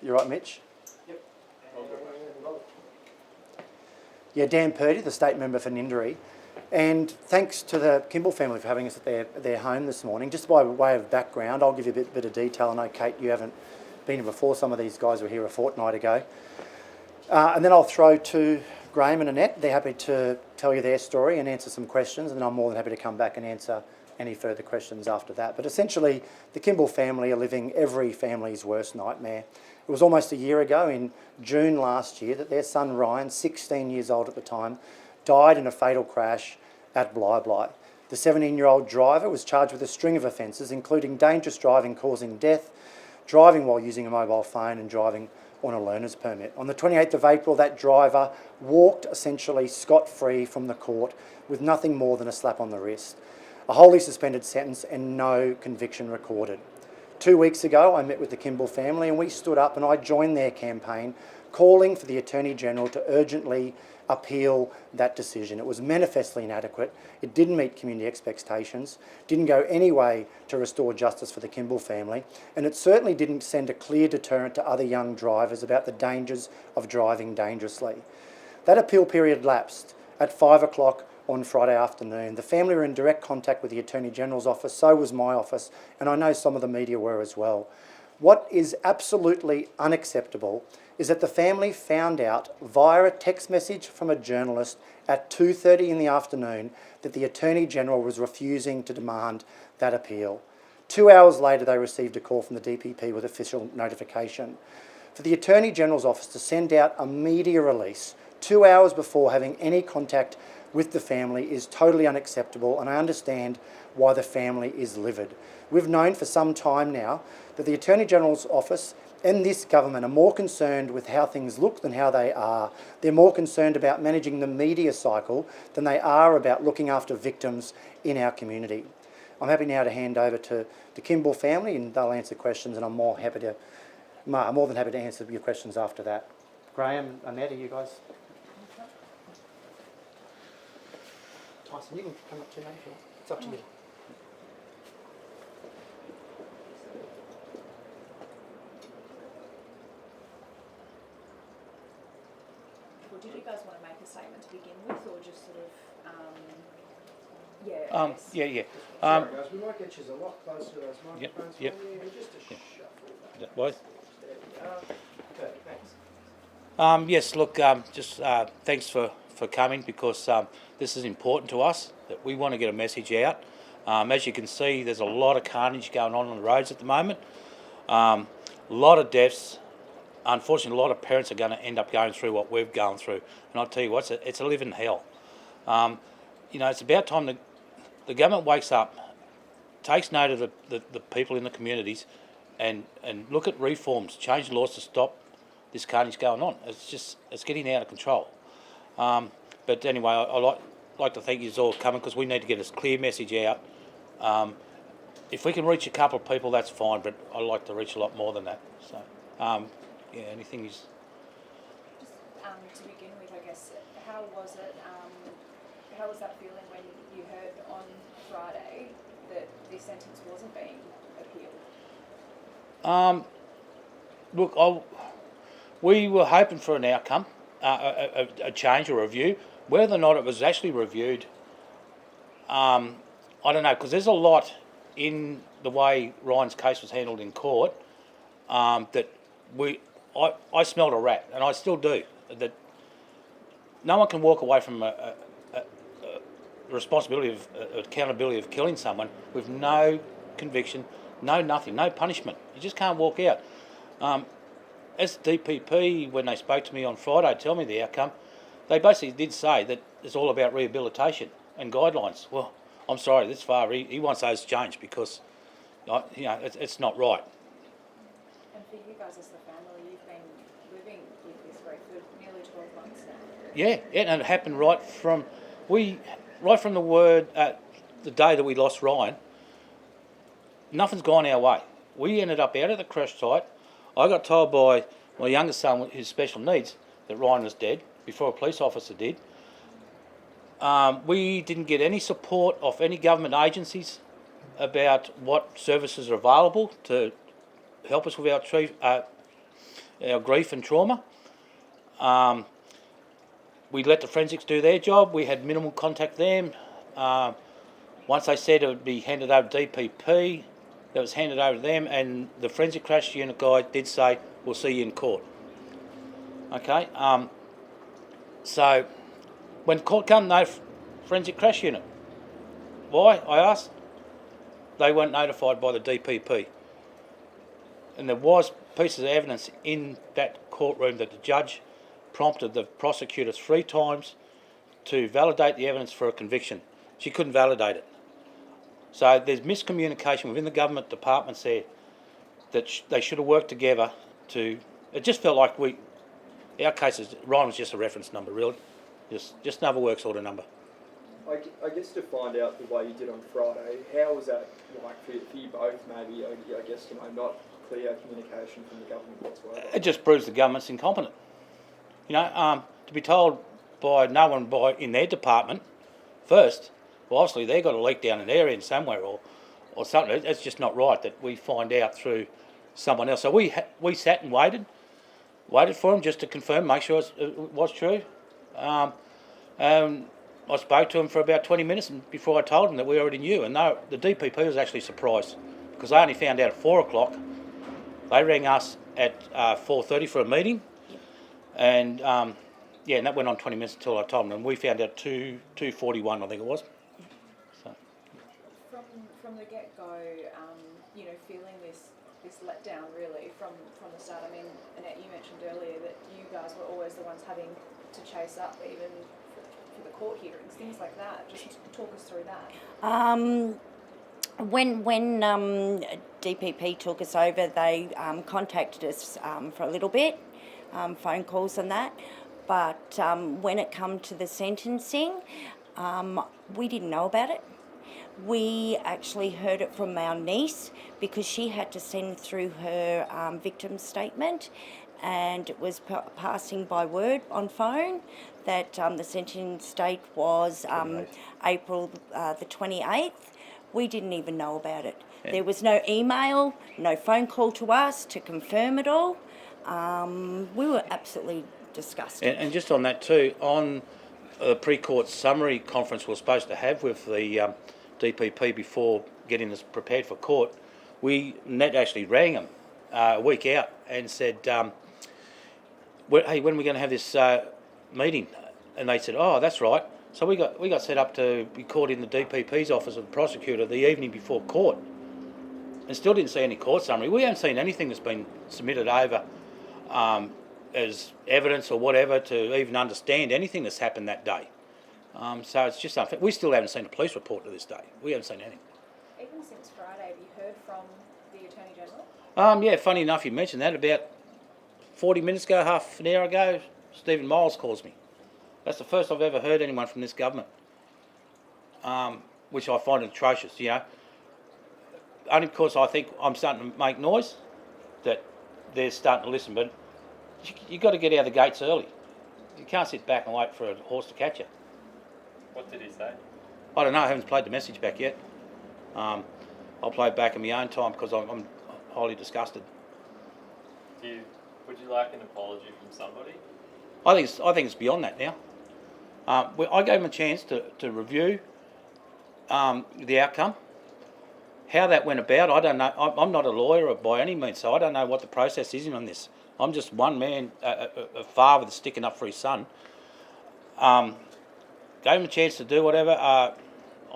You right, Mitch? Yep. Yeah, Dan Purdie, the state member for Ninderry. And thanks to the Kimball family for having us at their home this morning. Just by way of background, I'll give you a bit of detail. I know, Kate, you haven't been here before. Some of these guys were here a fortnight ago. And then I'll throw to Graeme and Annette. They're happy to tell you their story and answer some questions, and I'm more than happy to come back and answer any further questions after that. But essentially, the Kimball family are living every family's worst nightmare. It was almost a year ago, in June last year, that their son Ryan, 16 years old at the time, died in a fatal crash at Bly. The 17-year-old driver was charged with a string of offences, including dangerous driving causing death, driving while using a mobile phone and driving on a learner's permit. On the 28th of April, that driver walked essentially scot-free from the court with nothing more than a slap on the wrist, a wholly suspended sentence and no conviction recorded. 2 weeks ago, I met with the Kimball family and we stood up and I joined their campaign calling for the Attorney-General to urgently appeal that decision. It was manifestly inadequate. It didn't meet community expectations, didn't go any way to restore justice for the Kimball family, and it certainly didn't send a clear deterrent to other young drivers about the dangers of driving dangerously. That appeal period lapsed at 5 o'clock on Friday afternoon. The family were in direct contact with the Attorney-General's office, so was my office, and I know some of the media were as well. What is absolutely unacceptable is that the family found out via a text message from a journalist at 2:30 in the afternoon that the Attorney-General was refusing to demand that appeal. 2 hours later, they received a call from the DPP with official notification. For the Attorney-General's office to send out a media release 2 hours before having any contact with the family is totally unacceptable, and I understand why the family is livid. We've known for some time now that the Attorney-General's office and this government are more concerned with how things look than how they are. They're more concerned about managing the media cycle than they are about looking after victims in our community. I'm happy now to hand over to the Kimball family and they'll answer questions, and I'm more than happy to answer your questions after that. Graeme, Annette, are you guys? Tyson, you can come up too, mate. It's up to you. Well, did you guys want to make a statement to begin with, or just sort of, Yeah. Sorry guys, we might get you a lot closer to those microphones. Yep. Just to shuffle that. That way. There we go. Okay, thanks. Yes, look, thanks for coming, because this is important to us, that we want to get a message out. As you can see, there's a lot of carnage going on the roads at the moment. A lot of deaths. Unfortunately, a lot of parents are going to end up going through what we've gone through. And I'll tell you what, it's a living hell. It's about time the government wakes up, takes note of the people in the communities, and look at reforms, change laws to stop this carnage going on. It's getting out of control. But anyway, I like to thank you all for coming, because we need to get a clear message out. If we can reach a couple of people, that's fine, but I'd like to reach a lot more than that. So, anything is... Just to begin with, I guess, how was it, how was that feeling when you heard on Friday that this sentence wasn't being appealed? Look, we were hoping for an outcome, a change or review. Whether or not it was actually reviewed, I don't know, because there's a lot in the way Ryan's case was handled in court that I smelled a rat, and I still do. That no one can walk away from a responsibility of accountability of killing someone with no conviction, no nothing, no punishment. You just can't walk out. As DPP, when they spoke to me on Friday to tell me the outcome, they basically did say that it's all about rehabilitation and guidelines. Well, I'm sorry, this far he wants those changed, because it's not right. And for you guys as the family, you've been living with this grief for nearly 12 months now. Yeah, and it happened right from the day that we lost Ryan. Nothing's gone our way. We ended up out at the crash site. I got told by my youngest son with his special needs that Ryan was dead before a police officer did. We didn't get any support of any government agencies about what services are available to help us with our grief and trauma. We let the forensics do their job. We had minimal contact with them. Once they said it would be handed over to DPP, that was handed over to them, and the forensic crash unit guy did say, we'll see you in court. Okay, so when court come, no forensic crash unit. Why, I asked? They weren't notified by the DPP. And there was pieces of evidence in that courtroom that the judge prompted the prosecutor 3 times to validate the evidence for a conviction. She couldn't validate it. So there's miscommunication within the government departments there that they should have worked together to... It just felt like our case, Ryan was just a reference number, really. Just another works order number. I guess to find out the way you did on Friday, how was that like for you both? Maybe I guess not clear communication from the government whatsoever. It just proves the government's incompetent. To be told by no one in their department first, well, obviously they've got a leak down in their end somewhere or something. It's just not right that we find out through someone else. So we sat and waited for them just to confirm, make sure it was true. I spoke to them for about 20 minutes before I told them that we already knew. And the DPP was actually surprised because they only found out at 4 o'clock. They rang us at 4:30 for a meeting. And and that went on 20 minutes until I told them. And we found out 2:41, I think it was. So. From the get-go, feeling this letdown really from the start. I mean, Annette, you mentioned earlier that you guys were always the ones having to chase up even for the court hearings, things like that. Just talk us through that. When DPP took us over, they contacted us for a little bit, phone calls and that. But when it come to the sentencing, we didn't know about it. We actually heard it from our niece because she had to send through her victim statement, and it was passing by word on phone that the sentencing date was April the 28th. We didn't even know about it. Yeah. There was no email, no phone call to us to confirm it all. We were absolutely disgusted. And just on that too, on the pre-court summary conference we're supposed to have with the DPP before getting us prepared for court, Annette actually rang them a week out and said, hey, when are we going to have this meeting? And they said, oh, that's right. So we got set up to be called in the DPP's office of the prosecutor the evening before court, and still didn't see any court summary. We haven't seen anything that's been submitted over as evidence or whatever to even understand anything that's happened that day. So it's just unfair. We still haven't seen a police report to this day. We haven't seen anything. Even since Friday, have you heard from the Attorney General? Yeah, funny enough you mentioned that. About 40 minutes ago, half an hour ago, Stephen Miles calls me. That's the first I've ever heard anyone from this government, which I find atrocious, Only because I think I'm starting to make noise that they're starting to listen, but you've got to get out of the gates early. You can't sit back and wait for a horse to catch you. What did he say? I don't know, I haven't played the message back yet. I'll play it back in my own time because I'm highly disgusted. Would you like an apology from somebody? I think it's beyond that now. I gave him a chance to review the outcome. How that went about, I don't know. I'm not a lawyer by any means, so I don't know what the process is on this. I'm just one man, a father that's sticking up for his son. Gave him a chance to do whatever. I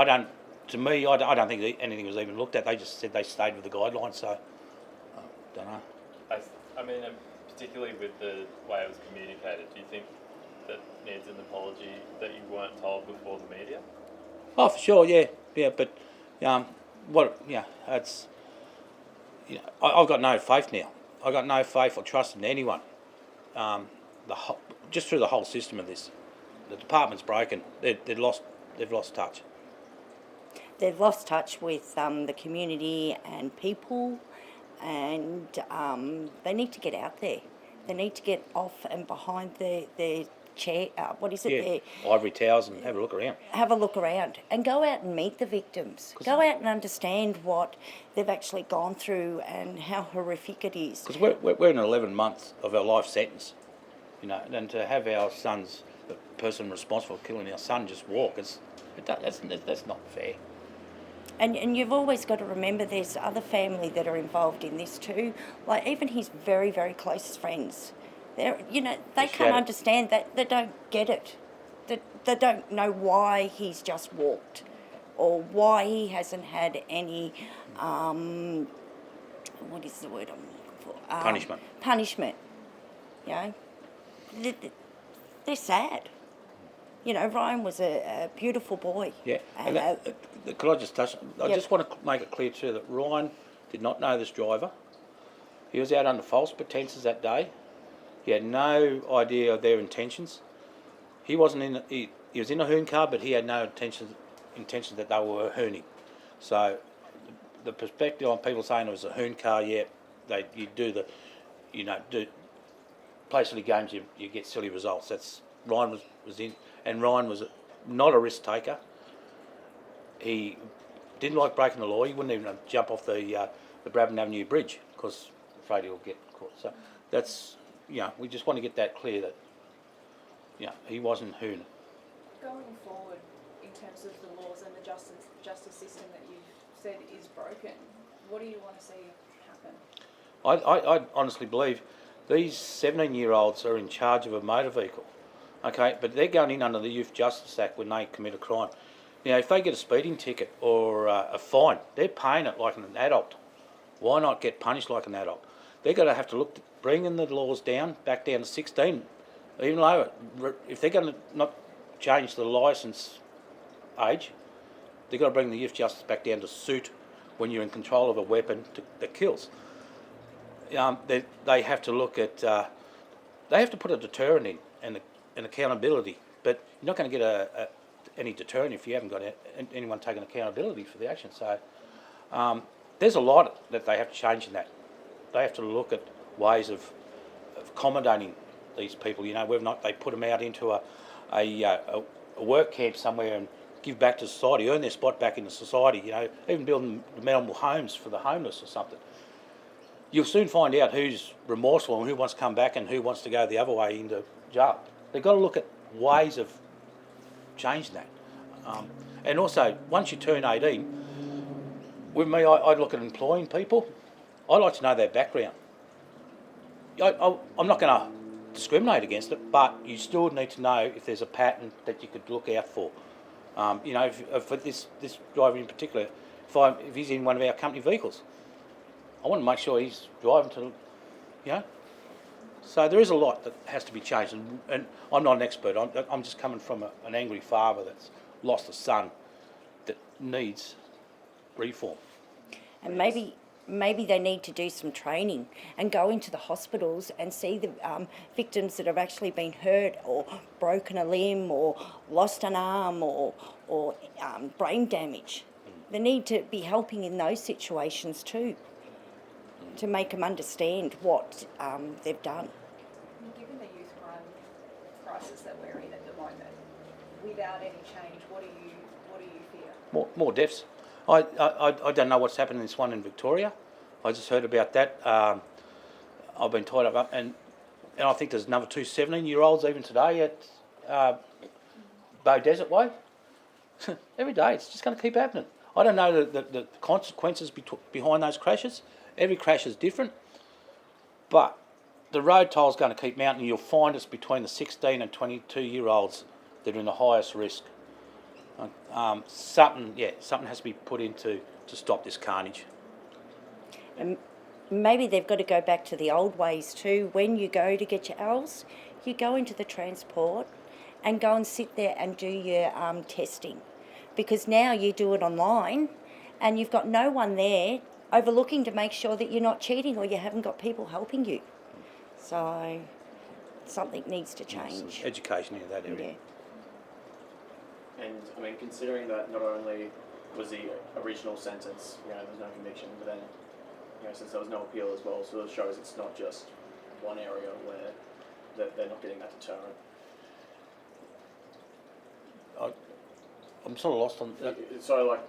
don't think anything was even looked at. They just said they stayed with the guidelines, so I don't know. I mean, particularly with the way it was communicated, do you think that needs an apology that you weren't told before the media? Oh, for sure, yeah, but it's I've got no faith now. I've got no faith or trust in anyone. Just through the whole system of this, the department's broken. They've lost touch. They've lost touch with the community and people, and they need to get out there. They need to get off and behind their chair, what is it Yeah, there? ivory towers and have a look around. Have a look around and go out and meet the victims. Go out and understand what they've actually gone through and how horrific it is. Because we're in 11 months of our life sentence, you know, and to have our sons, the person responsible for killing our son, just walk, that's not fair. And you've always got to remember there's other family that are involved in this too, like even his very, very close friends. They can't understand that. They don't get it. They don't know why he's just walked or why he hasn't had any, what is the word I'm looking for? Punishment. Punishment. You know, they're sad. You know, Ryan was a beautiful boy. Yeah, and could I just touch? I just want to make it clear too that Ryan did not know this driver. He was out under false pretences that day. He had no idea of their intentions. He wasn't in. He was in a hoon car, but he had no intentions that they were hooning. So, the perspective on people saying it was a hoon car, do play silly games, you get silly results. That's Ryan was in, and Ryan was not a risk taker. He didn't like breaking the law. He wouldn't even jump off the Brabham Avenue Bridge because afraid he'll get caught. So that's we just want to get that clear that he wasn't hooning. Going forward, in terms of the laws and the justice system that you've said is broken, what do you want to see happen? I honestly believe these 17-year-olds are in charge of a motor vehicle, okay, but they're going in under the Youth Justice Act when they commit a crime. If they get a speeding ticket or a fine, they're paying it like an adult. Why not get punished like an adult? They're going to have to look at bringing the laws back down to 16, even lower. If they're going to not change the licence age, they've got to bring the Youth Justice back down to suit when you're in control of a weapon that kills. They have to look at, they have to put a deterrent in and accountability, but you're not going to get any deterrent if you haven't got anyone taking accountability for the action. So there's a lot that they have to change in that. They have to look at ways of accommodating these people. Whether or not they put them out into a work camp somewhere and give back to society, earn their spot back in the society. Even building mobile homes for the homeless or something. You'll soon find out who's remorseful and who wants to come back and who wants to go the other way into jail. They've got to look at ways of changing that. And also, once you turn 18, with me, I look at employing people. I like to know their background. I'm not going to discriminate against it, but you still need to know if there's a pattern that you could look out for. For this driver in particular, if he's in one of our company vehicles, I want to make sure he's driving to, So there is a lot that has to be changed, and I'm not an expert. I'm just coming from an angry father that's lost a son that needs reform. And maybe they need to do some training and go into the hospitals and see the victims that have actually been hurt or broken a limb or lost an arm or brain damage. They need to be helping in those situations too, to make them understand what they've done. Given the youth crime crisis that we're in at the moment, without any change, what do you fear? More deaths. I don't know what's happened in this one in Victoria. I just heard about that. I've been tied up, and I think there's another 2 17-year-olds even today at Bow Desert Way. Every day, it's just going to keep happening. I don't know the consequences behind those crashes. Every crash is different, but the road toll is going to keep mounting. You'll find it's between the 16 and 22-year-olds that are in the highest risk. Something has to be put into to stop this carnage. And maybe they've got to go back to the old ways too. When you go to get your L's, you go into the transport and go and sit there and do your testing, because now you do it online and you've got no one there overlooking to make sure that you're not cheating or you haven't got people helping you. So something needs to change. Some education in that area. Yeah. And considering that not only was the original sentence, there was no conviction, but then, since there was no appeal as well, so it shows it's not just one area where they're not getting that deterrent. I'm sort of lost on that. So, like,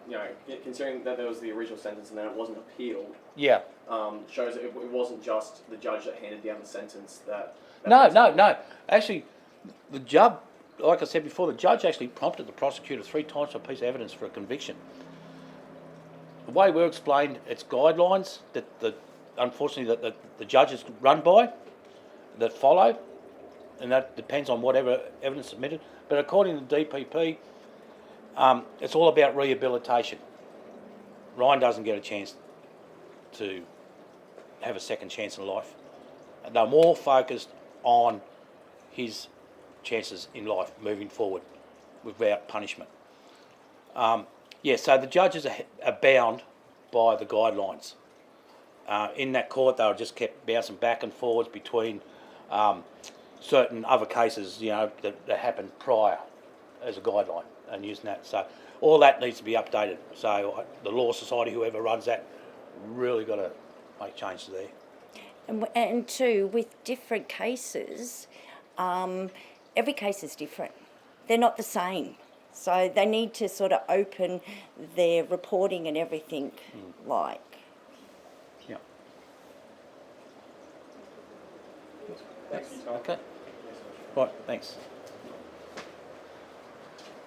you know, considering that there was the original sentence and then it wasn't appealed, Yeah. shows that it wasn't just the judge that handed down the sentence that No. Actually, the judge, like I said before, the judge actually prompted the prosecutor 3 times for a piece of evidence for a conviction. The way we're explained, it's guidelines that unfortunately that the judges run by, that follow, and that depends on whatever evidence submitted. But according to the DPP, it's all about rehabilitation. Ryan doesn't get a chance to have a second chance in life. They're more focused on his chances in life moving forward without punishment. So the judges are bound by the guidelines. In that court, they were just kept bouncing back and forwards between certain other cases, you know, that happened prior as a guideline and using that. So all that needs to be updated. So the Law Society, whoever runs that, really got to make changes there. And two, with different cases, every case is different. They're not the same. So they need to sort of open their reporting and everything like. Yeah. Thanks. Okay. Right, thanks.